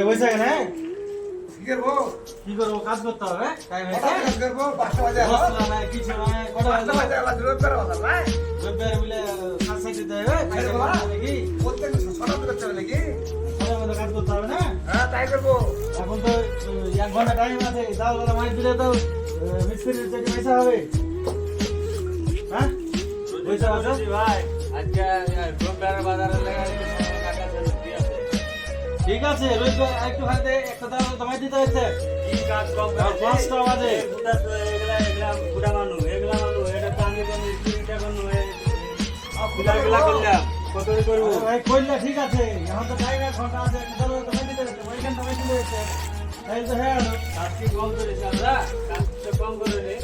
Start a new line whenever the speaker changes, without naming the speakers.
वैसा है ना
কি করবো কাজ করতে হবে টাইম হয়েছে কিছু নয় রবিবার মিলে কাজ দিতে হবে নাকি সময় মতো কাজ করতে হবে না এখন তো 1 ঘন্টা টাইম আছে তাও বেলা মাইক দিলে তো মিস্ত্রির থেকে পয়সা হবে হ্যাঁ পয়সা আছে
ভাই আজকে রবিবার বাজারে লাগা
ঠিক আছে রবিবার একটু খাইতে একটা দাম তোমায় দিতে হচ্ছে
কি কাজ কম
আর 5টা বাজে
এগুলা বুড়া মানুষ এগুলা মানুষ এটা তো আমি কোনো স্ত্রীটা কোনো এগুলা করলাম কত করবো
ভাই কইলা ঠিক আছে এখন তো টাইম 1 ঘন্টা আছে একটা দাম তোমায় দিতে হচ্ছে ওইখান তোমায় দিতে হচ্ছে তাই তো হ্যাঁ
কাজ কি কম করেছে আমরা কাজ তো কম করে নে